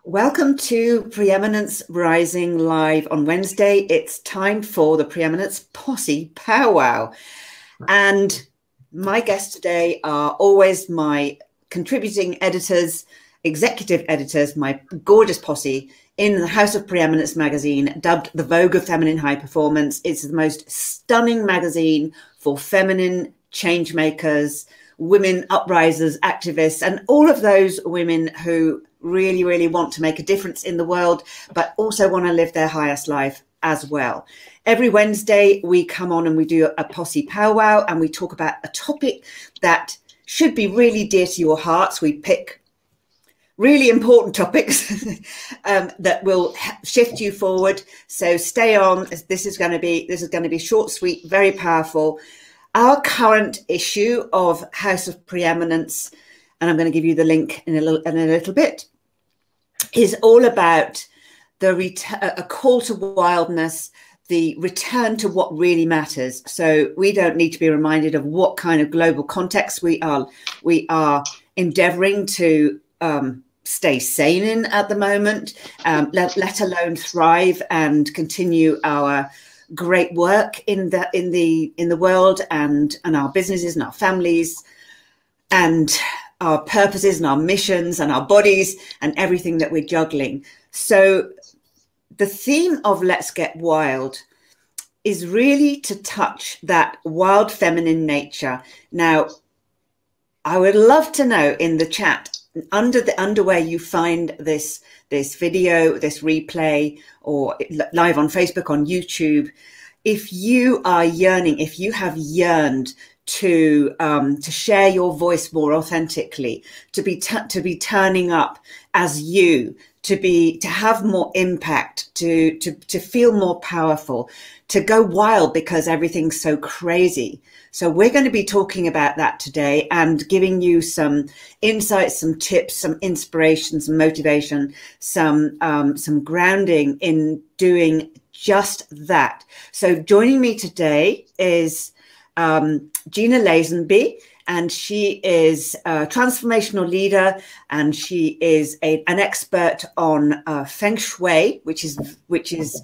Welcome to Preeminence Rising Live on Wednesday. It's time for the Preeminence Posse Powwow. And my guests today are always my contributing editors, executive editors, my gorgeous posse in the House of Preeminence magazine, dubbed the Vogue of Feminine High Performance. It's the most stunning magazine for feminine changemakers, women uprisers, activists, and all of those women who really, really want to make a difference in the world, but also want to live their highest life as well. Every Wednesday, we come on and we do a posse powwow and we talk about a topic that should be really dear to your hearts. We pick really important topics that will shift you forward. So stay on. This is going to be short, sweet, very powerful. Our current issue of House of Preeminence, and I'm going to give you the link in a little bit, is all about a call to wildness, the return to what really matters. So we don't need to be reminded of what kind of global context we are endeavoring to stay sane in at the moment, let alone thrive and continue our great work in the world and our businesses and our families and our purposes and our missions and our bodies and everything that we're juggling. So the theme of Let's Get Wild is really to touch that wild feminine nature. Now, I would love to know in the chat under where you find this video, this replay, or live on Facebook, on YouTube, if you are yearning, if you have yearned to share your voice more authentically, to be turning up as you, to have more impact, to feel more powerful, to go wild because everything's so crazy. So we're going to be talking about that today and giving you some insights, some tips, some inspiration, some motivation, some grounding in doing just that. So joining me today is Gina Lazenby, and she is a transformational leader, and she is an expert on Feng Shui, which is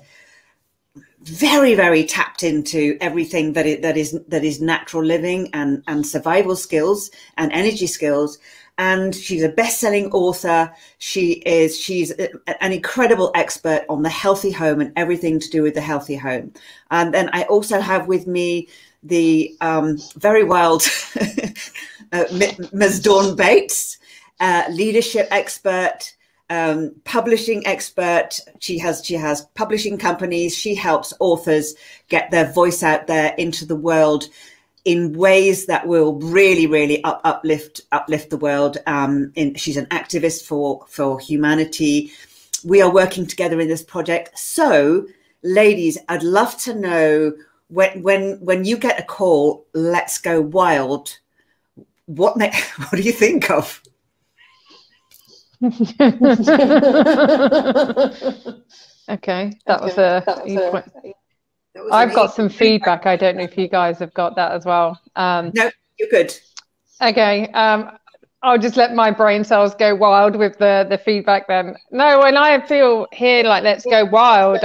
very, very tapped into everything that is natural living and survival skills and energy skills. And she's a best-selling author. She's an incredible expert on the healthy home and everything to do with the healthy home. And then I also have with me the very wild Ms. Dawn Bates, leadership expert, publishing expert. She has publishing companies. She helps authors get their voice out there into the world in ways that will really, really uplift the world. She's an activist for humanity. We are working together in this project. So, ladies, I'd love to know when you get a call, let's go wild. What do you think of? Okay, I've got some feedback. I don't know if you guys have got that as well. No, you're good. Okay, I'll just let my brain cells go wild with the feedback then. No, when I feel here like let's go wild,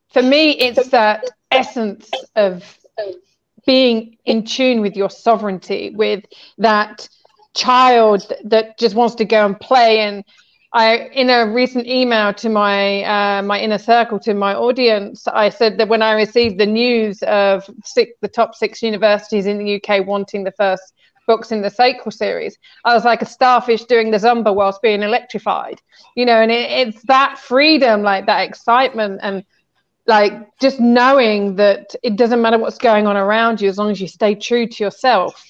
for me, it's that essence of being in tune with your sovereignty, with that child that just wants to go and play. And in a recent email to my inner circle, to my audience, I said that when I received the news of the top 6 universities in the UK wanting the first books in the Sacral series, I was like a starfish doing the Zumba whilst being electrified, and it's that freedom, like that excitement, and like just knowing that it doesn't matter what's going on around you, as long as you stay true to yourself,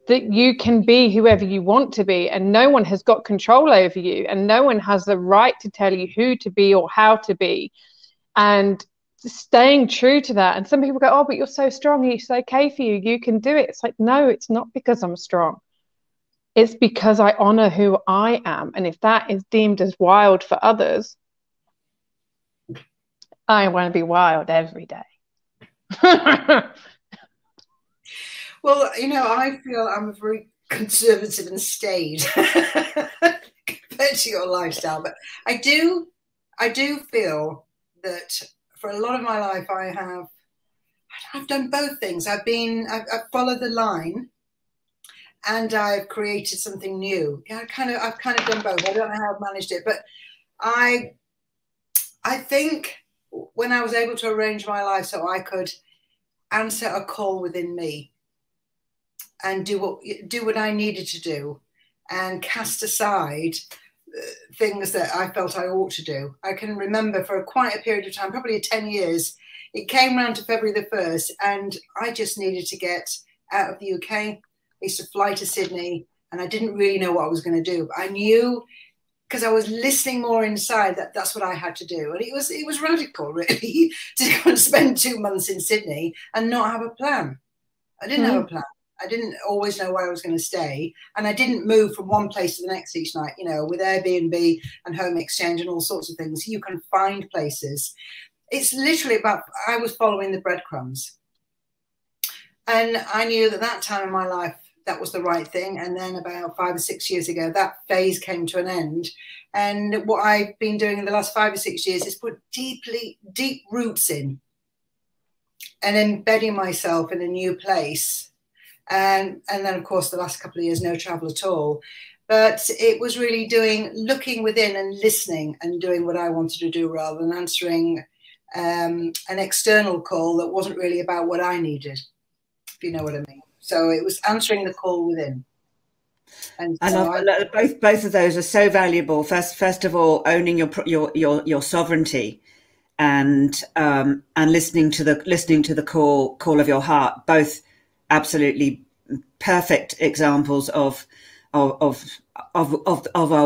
that you can be whoever you want to be, and no one has got control over you, and no one has the right to tell you who to be or how to be, and staying true to that. And some people go, oh, but you're so strong, it's okay for you, you can do it. It's like, no, it's not because I'm strong. It's because I honor who I am. And if that is deemed as wild for others, I want to be wild every day. Well, I feel I'm a very conservative and staid compared to your lifestyle. But I do feel that for a lot of my life, I've done both things. I've followed the line, and I've created something new. I've kind of done both. I don't know how I've managed it, but I think when I was able to arrange my life so I could answer a call within me and do what I needed to do, and cast aside things that I felt I ought to do. I can remember for quite a period of time, probably 10 years, it came round to February the 1st, and I just needed to get out of the UK. I used to fly to Sydney, and I didn't really know what I was going to do. But I knew, because I was listening more inside, that that's what I had to do. And it was radical, really, to go and spend 2 months in Sydney and not have a plan. I didn't have a plan. I didn't always know where I was going to stay. And I didn't move from one place to the next each night. You know, with Airbnb and home exchange and all sorts of things, you can find places. It's literally about, I was following the breadcrumbs. And I knew that that time in my life, that was the right thing. And then about 5 or 6 years ago, that phase came to an end. And what I've been doing in the last 5 or 6 years is put deep roots in and embedding myself in a new place. And then, of course, the last couple of years, no travel at all. But it was really looking within and listening and doing what I wanted to do, rather than answering an external call that wasn't really about what I needed, if you know what I mean. So it was answering the call within. And so both of those are so valuable. First of all, owning your sovereignty, and listening to the call of your heart. Both absolutely perfect examples of our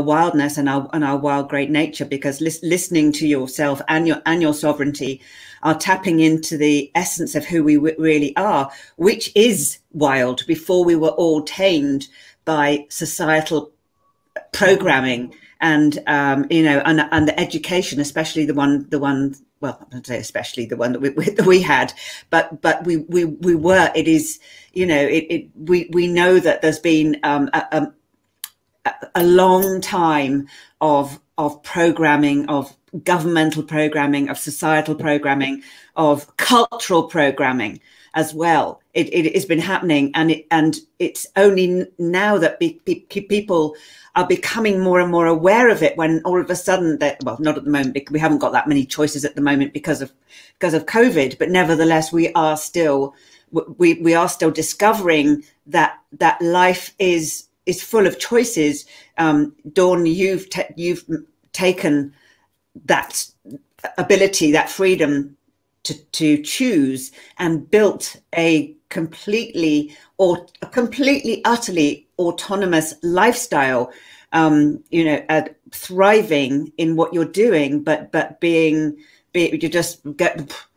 wildness and our wild great nature, because listening to yourself and your sovereignty are tapping into the essence of who we really are, which is wild, before we were all tamed by societal programming and the education, especially the one well, I'd say especially the one that we had, but we were. It is, we know that there's been a long time of programming, of governmental programming, of societal programming, of cultural programming as well. It has been happening, and it's only now that people are becoming more and more aware of it, when all of a sudden, not at the moment, because we haven't got that many choices at the moment because of COVID, but nevertheless we are still discovering that life is full of choices. Dawn, you've taken that ability, that freedom to choose, and built a completely utterly autonomous lifestyle, thriving in what you're doing, but you just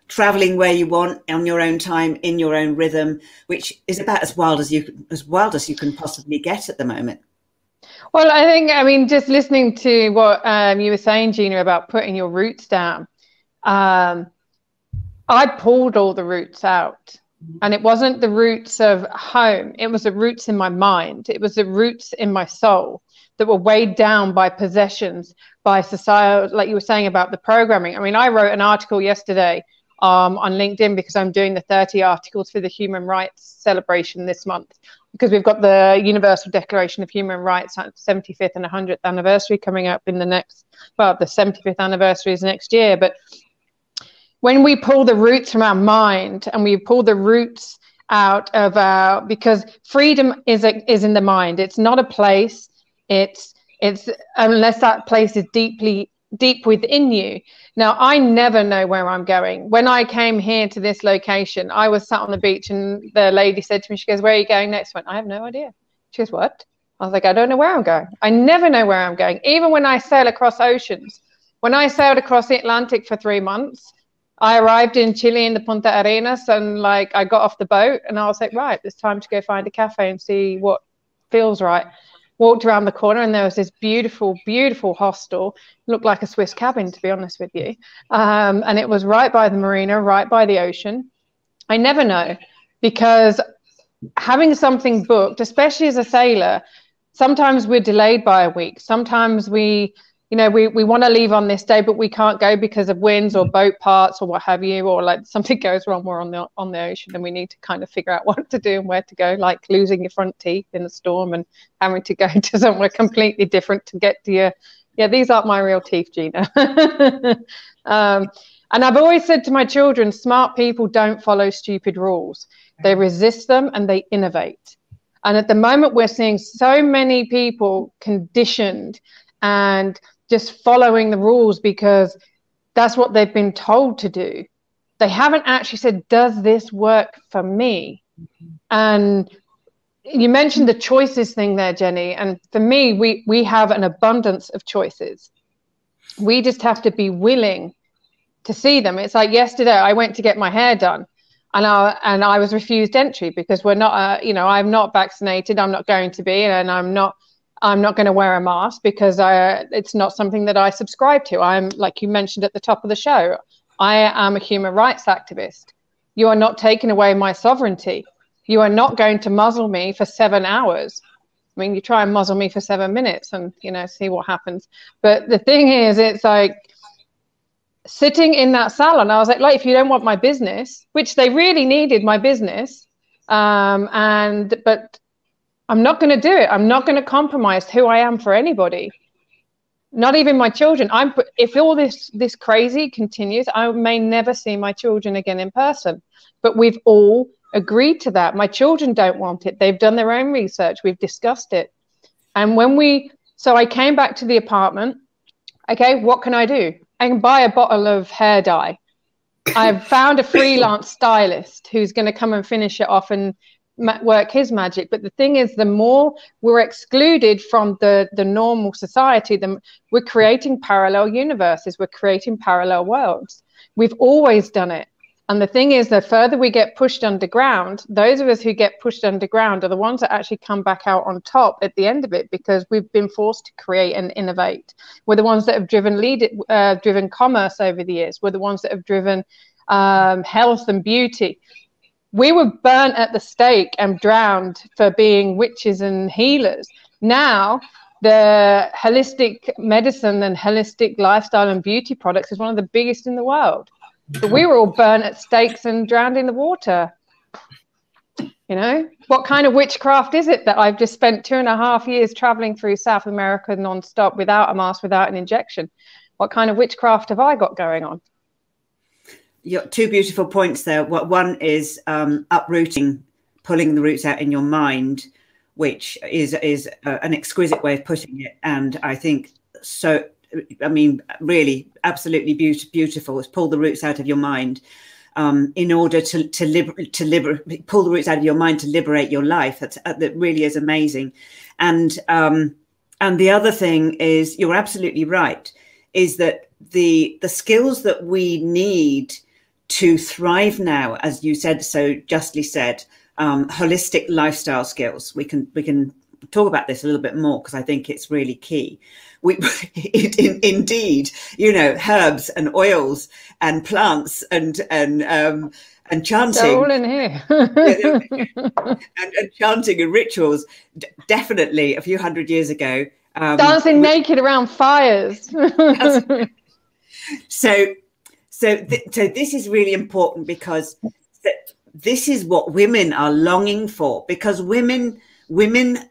traveling where you want, on your own time, in your own rhythm, which is about as wild as you can possibly get at the moment. Well, I mean, just listening to what you were saying, Gina, about putting your roots down, I pulled all the roots out, and it wasn't the roots of home. It was the roots in my mind. It was the roots in my soul that were weighed down by possessions, by society, like you were saying about the programming. I mean, I wrote an article yesterday on LinkedIn, because I'm doing the 30 articles for the Human Rights celebration this month, because we've got the Universal Declaration of Human Rights 75th and 100th anniversary coming up in the 75th anniversary is next year. But when we pull the roots from our mind, and we pull the roots out of because freedom is in the mind. It's not a place. It's unless that place is deep within you. Now, I never know where I'm going. When I came here to this location, I was sat on the beach, and the lady said to me, she goes, "Where are you going next?" I went, "I have no idea." She goes, "What?" I was like, "I don't know where I'm going. I never know where I'm going." Even when I sail across oceans, when I sailed across the Atlantic for 3 months, I arrived in Chile in the Punta Arenas, and I got off the boat, and I was like, right, it's time to go find a cafe and see what feels right. Walked around the corner, and there was this beautiful, beautiful hostel. Looked like a Swiss cabin, to be honest with you. And it was right by the marina, right by the ocean. I never know, because having something booked, especially as a sailor, sometimes we're delayed by a week. Sometimes we want to leave on this day, but we can't go because of winds or boat parts or what have you, or like something goes wrong, we're on the ocean and we need to kind of figure out what to do and where to go, like losing your front teeth in a storm and having to go to somewhere completely different to get to your, these aren't my real teeth, Gina. And I've always said to my children, smart people don't follow stupid rules. They resist them and they innovate. And at the moment, we're seeing so many people conditioned and just following the rules because that's what they've been told to do. They haven't actually said, does this work for me? And you mentioned the choices thing there, Jenny. And for me, we have an abundance of choices. We just have to be willing to see them. It's like yesterday, I went to get my hair done. And I was refused entry because we're not, I'm not vaccinated. I'm not going to be, and I'm not going to wear a mask because it's not something that I subscribe to. I'm, like you mentioned at the top of the show, I am a human rights activist. You are not taking away my sovereignty. You are not going to muzzle me for 7 hours. I mean, you try and muzzle me for 7 minutes and, see what happens. But the thing is, it's like, sitting in that salon, I was like, if you don't want my business, which they really needed my business, but I'm not going to do it. I'm not going to compromise who I am for anybody, not even my children. If all this crazy continues, I may never see my children again in person. But we've all agreed to that. My children don't want it. They've done their own research. We've discussed it. And so I came back to the apartment. Okay, what can I do? I can buy a bottle of hair dye. I've found a freelance stylist who's going to come and finish it off and work his magic. But the thing is, the more we're excluded from the normal society, then we're creating parallel universes. We're creating parallel worlds. We've always done it. And the thing is, the further we get pushed underground, those of us who get pushed underground are the ones that actually come back out on top at the end of it, because we've been forced to create and innovate. We're the ones that have driven commerce over the years. We're the ones that have driven health and beauty. We were burnt at the stake and drowned for being witches and healers. Now, the holistic medicine and holistic lifestyle and beauty products is one of the biggest in the world. But we were all burnt at stakes and drowned in the water. What kind of witchcraft is it that I've just spent 2.5 years traveling through South America nonstop without a mask, without an injection? What kind of witchcraft have I got going on? You've got two beautiful points there. One is uprooting, pulling the roots out in your mind, which is an exquisite way of putting it. And I think so. I mean, really, absolutely beautiful. It's pull the roots out of your mind in order to pull the roots out of your mind to liberate your life. That really is amazing. And the other thing is, you're absolutely right, is that the skills that we need to thrive now, as you said, so justly said, holistic lifestyle skills. We can talk about this a little bit more because I think it's really key. Indeed, herbs and oils and plants and chanting. They're all in here. and chanting and rituals, definitely a few hundred years ago. Dancing naked around fires. So this is really important, because this is what women are longing for, because women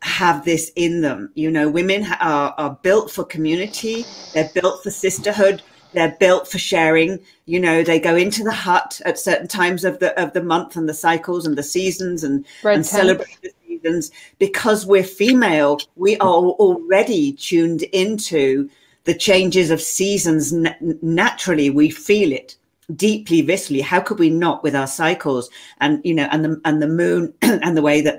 have this in them. Women are built for community. They're built for sisterhood. They're built for sharing. They go into the hut at certain times of the month and the cycles and the seasons and celebrate the seasons. Because we're female, we are already tuned into the changes of seasons. Naturally, we feel it deeply, viscerally. How could we not, with our cycles and and the moon and the way that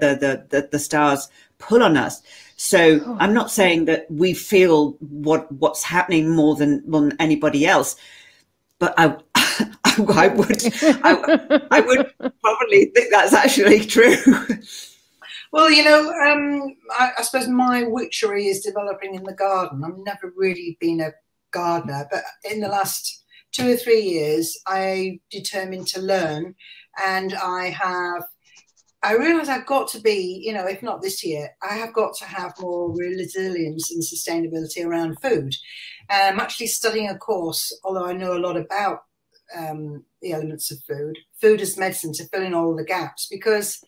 the stars pull on us? So I'm not saying that we feel what's happening more than anybody else, but I would probably think that's actually true. Well, I suppose my witchery is developing in the garden. I've never really been a gardener, but in the last 2 or 3 years, I determined to learn, and I have I realize I've got to be, you know, if not this year, I have got to have more resilience and sustainability around food. I'm actually studying a course, although I know a lot about the elements of food as medicine, to fill in all the gaps, because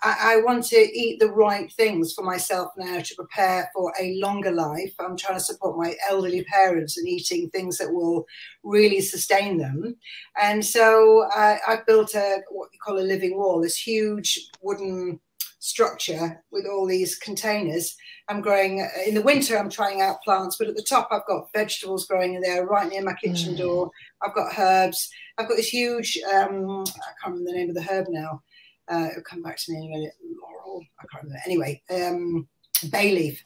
I want to eat the right things for myself now to prepare for a longer life. I'm trying to support my elderly parents in eating things that will really sustain them. And so I've built what we call a living wall, this huge wooden structure with all these containers. I'm growing, in the winter, I'm trying out plants, but at the top, I've got vegetables growing in there right near my kitchen door. I've got herbs. I've got this huge, I can't remember the name of the herb now. It'll come back to me in a minute. Laurel, I can't remember. Anyway, bay leaf.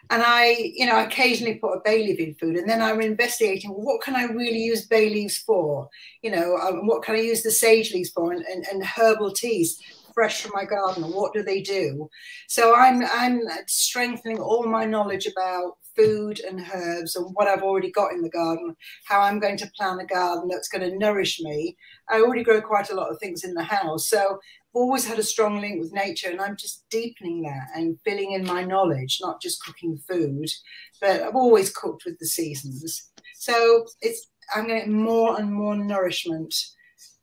And I, you know, occasionally put a bay leaf in food, and then I'm investigating, well, what can I really use bay leaves for? You know, what can I use the sage leaves for, and herbal teas fresh from my garden, what do they do? So I'm strengthening all my knowledge about food and herbs and what I've already got in the garden, how I'm going to plan a garden that's going to nourish me. I already grow quite a lot of things in the house, so I've always had a strong link with nature, and I'm just deepening that and filling in my knowledge, not just cooking food, but I've always cooked with the seasons. So I'm getting more and more nourishment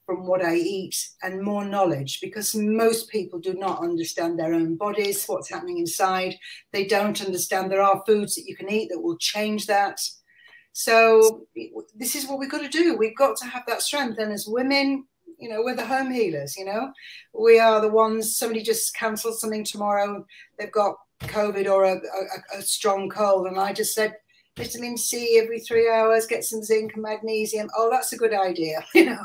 from what I eat, and more knowledge, because most people do not understand their own bodies, what's happening inside. They don't understand there are foods that you can eat that will change that. So this is what we've got to do. We've got to have that strength. And as women, you know, we're the home healers, you know, we are the ones. Somebody just cancelled something tomorrow, they've got COVID or a strong cold, and I just said, vitamin C every 3 hours, get some zinc and magnesium. Oh, that's a good idea. You know,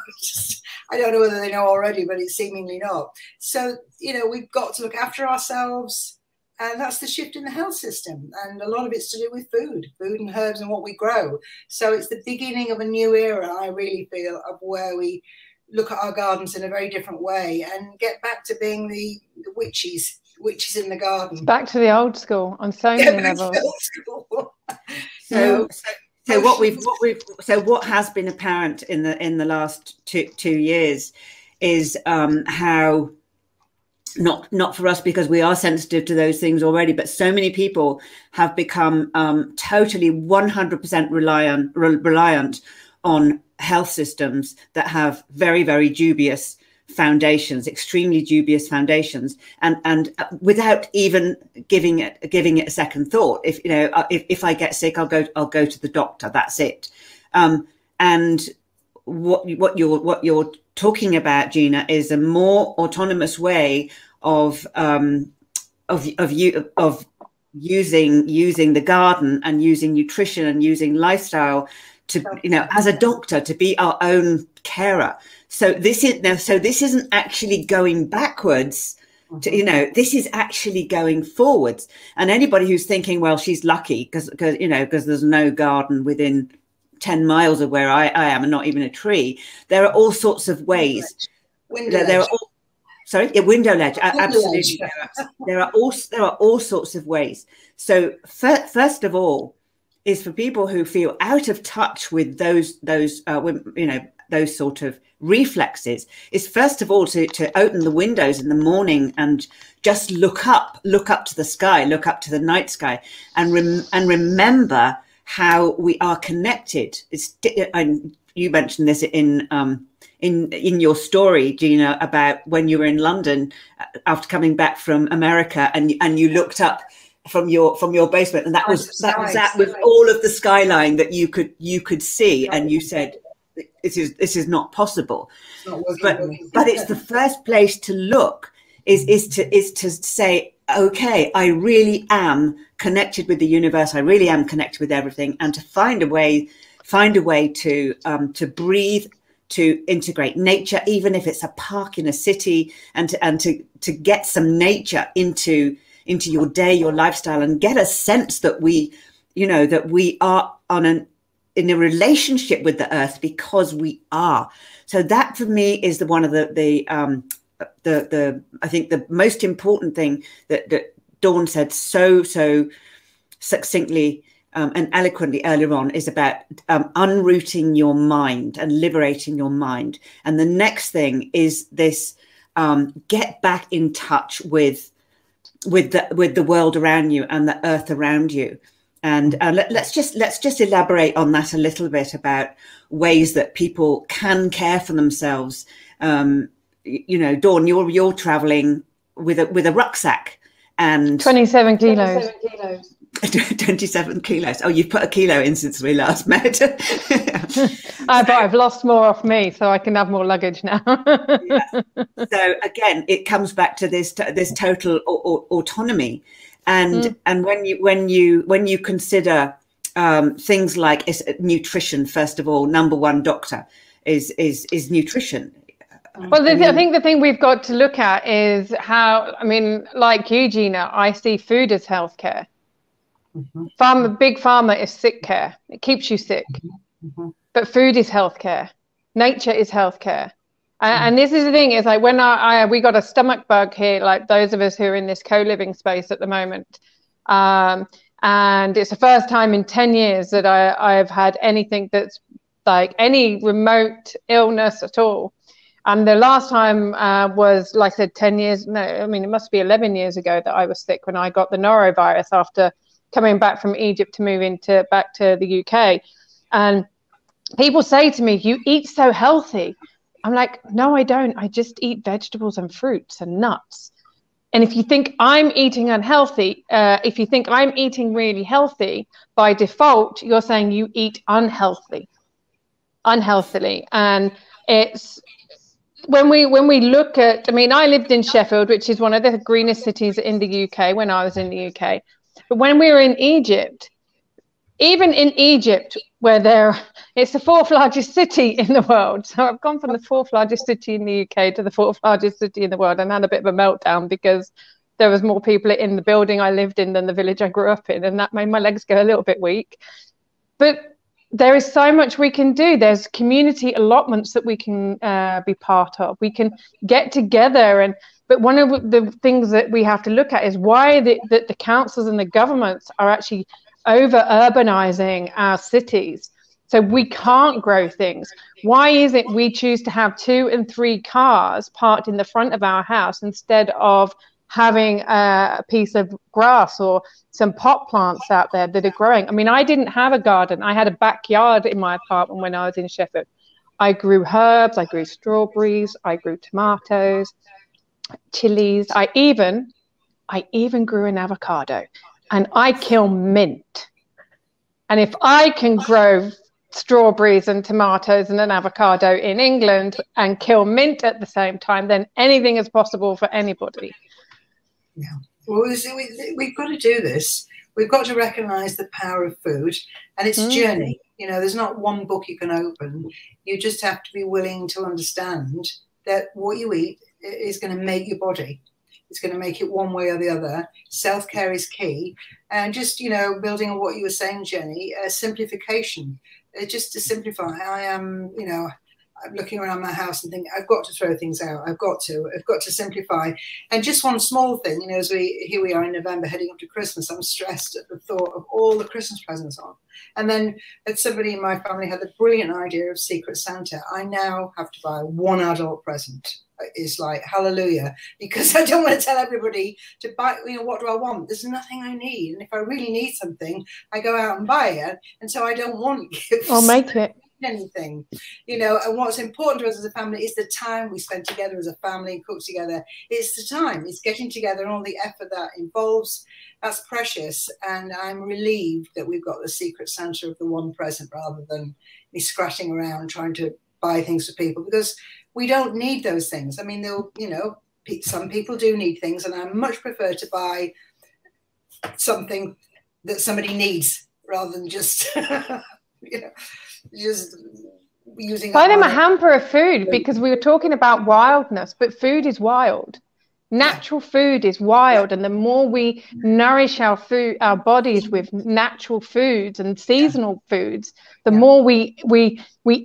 I don't know whether they know already, but it's seemingly not. So, you know, we've got to look after ourselves, and that's the shift in the health system. And a lot of it's to do with food and herbs and what we grow. So it's the beginning of a new era, I really feel, of where we look at our gardens in a very different way and get back to being the witches in the garden. Back to the old school on so many levels. So what has been apparent in the last two years is how, not for us because we are sensitive to those things already, but so many people have become totally 100% reliant on health systems that have very, very dubious foundations, extremely dubious foundations, and without even giving it a second thought. If you know, if I get sick, I'll go to the doctor. That's it. And what you're talking about, Gina, is a more autonomous way of using the garden and using nutrition and using lifestyle to, you know, as a doctor, to be our own carer. So this isn't actually going backwards. You know, this is actually going forwards. And anybody who's thinking, well, she's lucky because there's no garden within 10 miles of where I am, and not even a tree. There are all sorts of ways. Window ledge. Absolutely. There are all sorts of ways. So first of all, is for people who feel out of touch with those sort of reflexes, is first of all to open the windows in the morning and just look up to the sky, look up to the night sky, and remember how we are connected. And you mentioned this in your story, Gina, about when you were in London after coming back from America, and you looked up from your basement, and that was all of the skyline that you could see, and you said, this is not possible. But it's the first place to look is to say, okay, I really am connected with the universe. I really am connected with everything, and to find a way to breathe, to integrate nature, even if it's a park in a city, and to get some nature into your day, your lifestyle, and get a sense that we are in a relationship with the earth, because we are. So that for me is one of the I think the most important thing that Dawn said so succinctly and eloquently earlier on, is about unrooting your mind and liberating your mind. And the next thing is this get back in touch with the world around you and the earth around you. And let's just elaborate on that a little bit about ways that people can care for themselves. You know, Dawn, you're traveling with a rucksack and 27 kilos. 27 kilos. Oh, you've put a kilo in since we last met. But I've lost more off me, so I can have more luggage now. Yeah. So again, it comes back to this total autonomy, and when you consider things like nutrition, first of all, number one doctor is nutrition. Well, I think the thing we've got to look at is how, I mean, like you, Gina, I see food as healthcare. Big pharma is sick care. It keeps you sick. But food is healthcare. Nature is healthcare. And this is the thing, is like when we got a stomach bug here, like those of us who are in this co-living space at the moment. And it's the first time in 10 years that I've had anything that's like any remote illness at all. And the last time was, like I said, 10 years. No, I mean, it must be 11 years ago that I was sick when I got the norovirus after coming back from Egypt to move back to the UK. And people say to me, you eat so healthy. I'm like, no, I don't. I just eat vegetables and fruits and nuts. And if you think I'm eating unhealthy, if you think I'm eating really healthy, by default, you're saying you eat unhealthily. And it's, when we look at, I mean, I lived in Sheffield, which is one of the greenest cities in the UK when I was in the UK. But when we were in Egypt, even in Egypt, where it's the fourth largest city in the world. So I've gone from the fourth largest city in the UK to the fourth largest city in the world, and had a bit of a meltdown because there was more people in the building I lived in than the village I grew up in, and that made my legs go a little bit weak. But there is so much we can do. There's community allotments that we can be part of. We can get together. But one of the things that we have to look at is why the councils and the governments are actually over-urbanizing our cities. So we can't grow things. Why is it we choose to have 2 and 3 cars parked in the front of our house instead of having a piece of grass or some pot plants out there that are growing? I mean, I didn't have a garden. I had a backyard in my apartment when I was in Sheffield. I grew herbs, I grew strawberries, I grew tomatoes, chilies. I even grew an avocado, and I kill mint. And if I can grow strawberries and tomatoes and an avocado in England and kill mint at the same time, then anything is possible for anybody. Yeah. Well, we've got to do this. We've got to recognize the power of food, and it's a journey. You know, there's not one book you can open. You just have to be willing to understand that what you eat is going to make your body. It's going to make it one way or the other. Self-care is key. And just, you know, building on what you were saying, Jenny, simplification. Just to simplify, I'm looking around my house and thinking, I've got to throw things out. I've got to simplify. And just one small thing, you know, here we are in November heading up to Christmas, I'm stressed at the thought of all the Christmas presents on. And then somebody in my family had the brilliant idea of Secret Santa. I now have to buy one adult present. It's like, hallelujah, because I don't want to tell everybody to buy, you know, what do I want? There's nothing I need. And if I really need something, I go out and buy it. And so I don't want gifts. I'll make it. Anything, you know. And what's important to us as a family is the time we spend together as a family and cook together. It's the time, it's getting together and all the effort that involves. That's precious. And I'm relieved that we've got the Secret Santa of the one present rather than me scratching around trying to buy things for people, because we don't need those things. I mean, they'll, you know, some people do need things, and I much prefer to buy something that somebody needs rather than just you know, just using. Buy them a hamper of food, because we were talking about wildness, but food is wild. Natural food is wild, and the more we nourish our bodies with natural foods and seasonal foods, the more we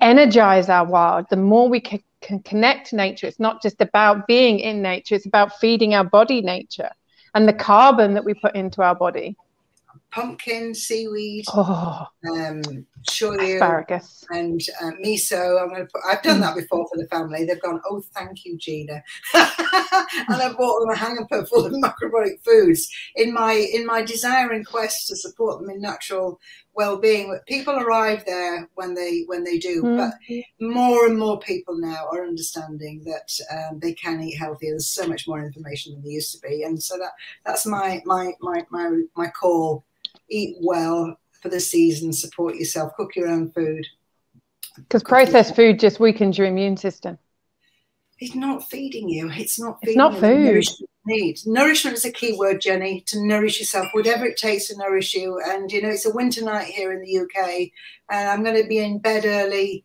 energize our wild, the more we can connect to nature. It's not just about being in nature, it's about feeding our body nature and the carbon that we put into our body. pumpkin, seaweed, Oh, shoyu, asparagus. and miso. I've done that before for the family. They've gone, oh, thank you, Gina. And I bought them a hamper full of macrobiotic foods in my desire and quest to support them in natural well-being. People arrive there when they do, but more and more people now are understanding that they can eat healthy. There's so much more information than there used to be, and so that's my call. Eat well for the season, support yourself, cook your own food. Because processed food just weakens your immune system. It's not feeding you. It's not feeding it's not you food. the nourishment you need. Nourishment is a key word, Jenny, to nourish yourself, whatever it takes to nourish you. And, you know, it's a winter night here in the UK, and I'm going to be in bed early.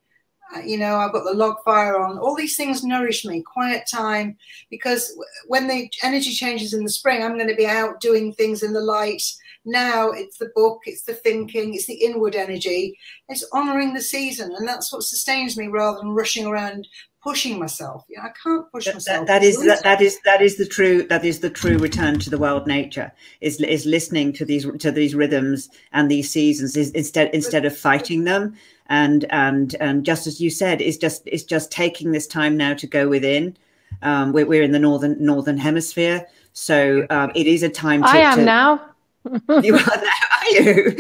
You know, I've got the log fire on. All these things nourish me. Quiet time, because when the energy changes in the spring, I'm going to be out doing things in the light. Now it's the book, it's the thinking, it's the inward energy. It's honouring the season, and that's what sustains me rather than rushing around pushing myself. You know, I can't push myself. That is the true return to the wild nature. Is listening to these rhythms and these seasons instead of fighting them. And just as you said, it's just taking this time now to go within. We're in the northern hemisphere, so it is a time. I am now. You are now, are you?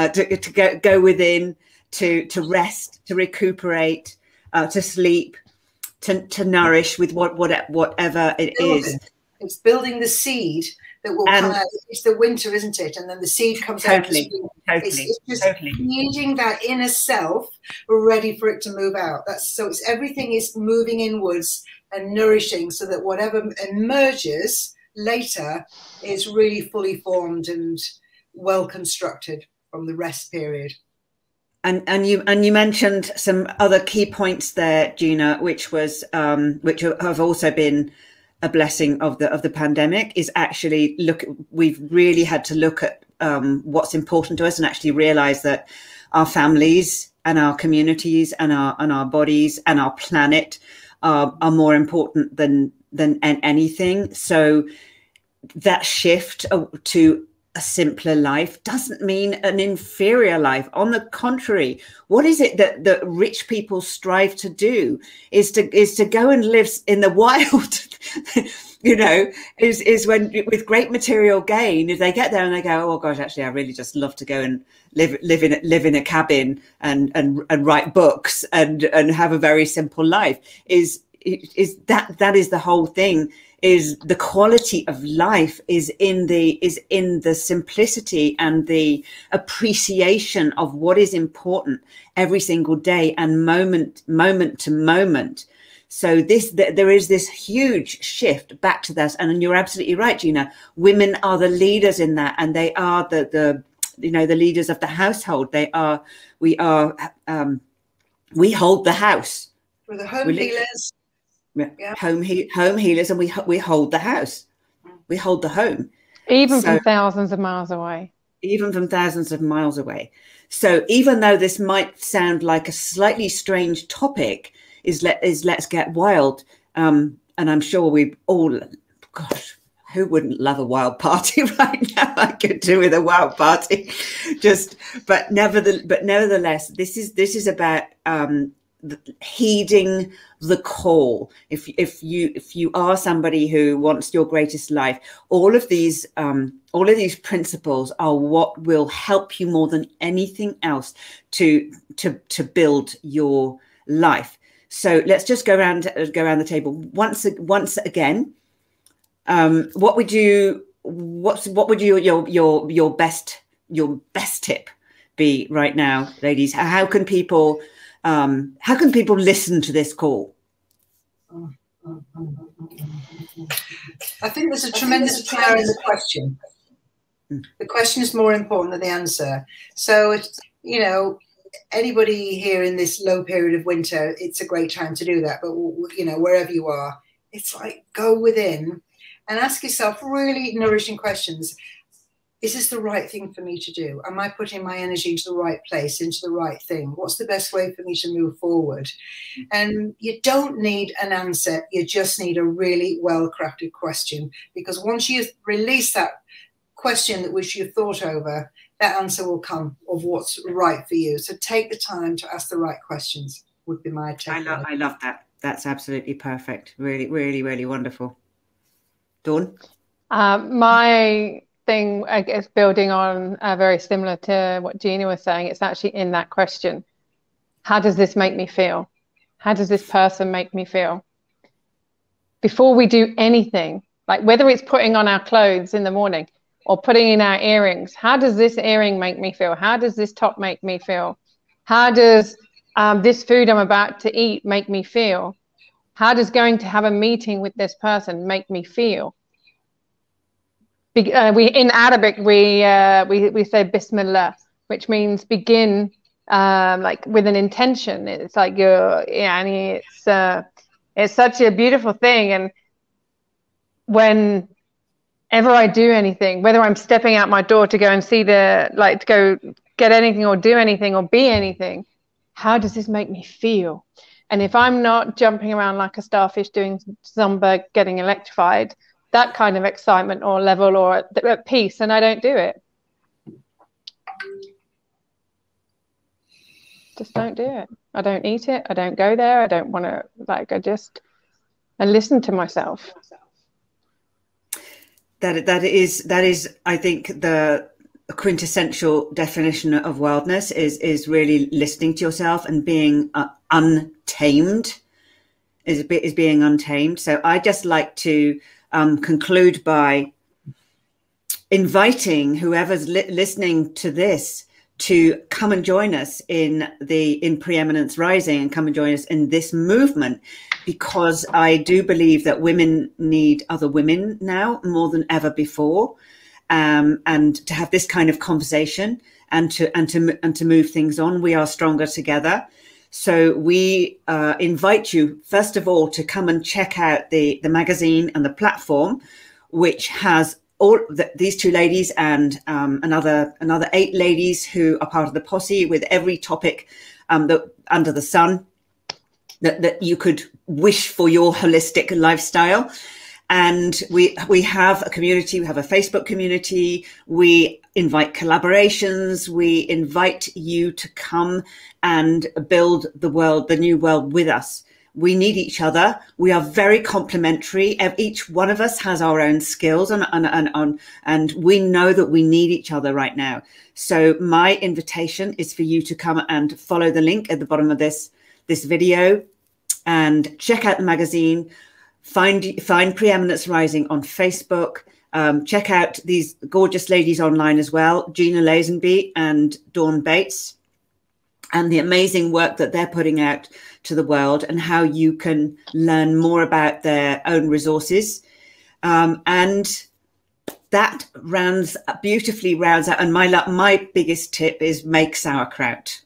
To go within, to rest, to recuperate, to sleep, to nourish with whatever it is. It's building the seed that will come out. It's the winter, isn't it? And then the seed comes out. It's just needing that inner self ready for it to move out. It's everything is moving inwards and nourishing, so that whatever emerges later is really fully formed and well constructed from the rest period. And you mentioned some other key points there, Gina, which have also been a blessing of the pandemic. Is actually we've really had to look at what's important to us and actually realize that our families and our communities and our bodies and our planet are more important than anything. So that shift to a simpler life doesn't mean an inferior life. On the contrary, what is it that rich people strive to do is to go and live in the wild. You know, is when with great material gain, if they get there and they go, oh gosh, actually I really just love to go and live in a cabin and write books and have a very simple life. That is the whole thing. Is the quality of life is in the simplicity and the appreciation of what is important every single day and moment to moment. So there is this huge shift back to that, and you're absolutely right, Gina. Women are the leaders in that, and they are the leaders of the household. We hold the house. We're the home healers. Yeah. Home healers, and we hold the house. We hold the home, even from thousands of miles away. So even though this might sound like a slightly strange topic, let's get wild. And I'm sure we all, gosh, who wouldn't love a wild party right now? I could do with a wild party. But nevertheless, this is about heeding the call. If you are somebody who wants your greatest life, all of these principles are what will help you more than anything else to build your life. So let's just go around the table once again. What would your best tip be right now, ladies? How can people listen to this call? I think there's a tremendous power in the question. The question is more important than the answer. So, you know, anybody here in this low period of winter, it's a great time to do that. But, you know, wherever you are, it's like go within and ask yourself really nourishing questions. Is this the right thing for me to do? Am I putting my energy into the right place, into the right thing? What's the best way for me to move forward? And you don't need an answer. You just need a really well-crafted question, because once you release that question which you've thought over, that answer will come of what's right for you. So take the time to ask the right questions would be my take. I love that. That's absolutely perfect. Really, really, really wonderful. Dawn? My thing, I guess, building on very similar to what Gina was saying, it's actually in that question. How does this make me feel? How does this person make me feel? Before we do anything, like whether it's putting on our clothes in the morning or putting in our earrings, how does this earring make me feel? How does this top make me feel? How does this food I'm about to eat make me feel? How does going to have a meeting with this person make me feel? We in Arabic we say Bismillah, which means begin like with an intention. It's like it's such a beautiful thing. And whenever I do anything, whether I'm stepping out my door to go and see to go get anything or do anything or be anything, how does this make me feel? And if I'm not jumping around like a starfish doing Zumba, getting electrified, that kind of excitement or level or at peace, and I don't do it. Just don't do it. I don't eat it. I don't go there. I don't want to, I listen to myself. That is, I think, the quintessential definition of wildness is really listening to yourself and being untamed, is being untamed. So I just like to conclude by inviting whoever's listening to this to come and join us in Preeminence Rising and come and join us in this movement, because I do believe that women need other women now more than ever before, and to have this kind of conversation and to move things on. We are stronger together. So we invite you, first of all, to come and check out the magazine and the platform, which has all these two ladies and another 8 ladies who are part of the posse, with every topic that under the sun that you could wish for your holistic lifestyle. And we have a community. We have a Facebook community. We invite collaborations. We invite you to come and build the new world with us. We need each other. We are very complementary. Each one of us has our own skills, and we know that we need each other right now. So my invitation is for you to come and follow the link at the bottom of this video and check out the magazine. Find Preeminence Rising on Facebook. Check out these gorgeous ladies online as well, Gina Lazenby and Dawn Bates, and the amazing work that they're putting out to the world, and how you can learn more about their own resources. And that beautifully rounds out. And my biggest tip is make sauerkraut.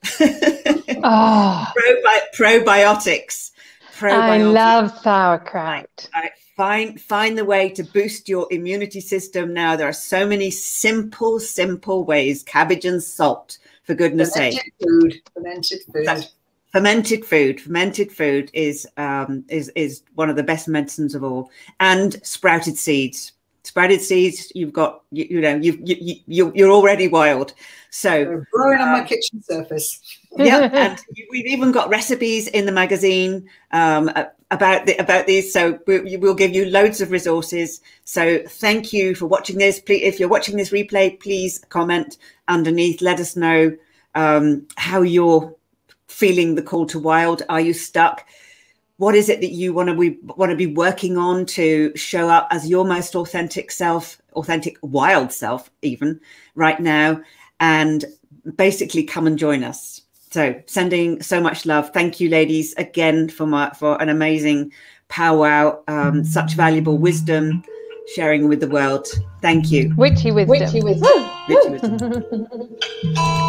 Oh. Probiotics. I love sauerkraut. Find the way to boost your immunity system now. There are so many simple ways. Cabbage and salt, for goodness sake. Fermented food is one of the best medicines of all. And sprouted seeds. You've got you're already wild. So they're growing on my kitchen surface. Yeah, and we've even got recipes in the magazine about these. So we'll give you loads of resources. So thank you for watching this. Please, if you're watching this replay, please comment underneath. Let us know how you're feeling the call to wild. Are you stuck? What is it that you want to be working on to show up as your most authentic self, authentic wild self, even right now? And basically come and join us. So sending so much love. Thank you, ladies, again for an amazing powwow. Such valuable wisdom sharing with the world. Thank you. Witchy wisdom. Witchy wisdom.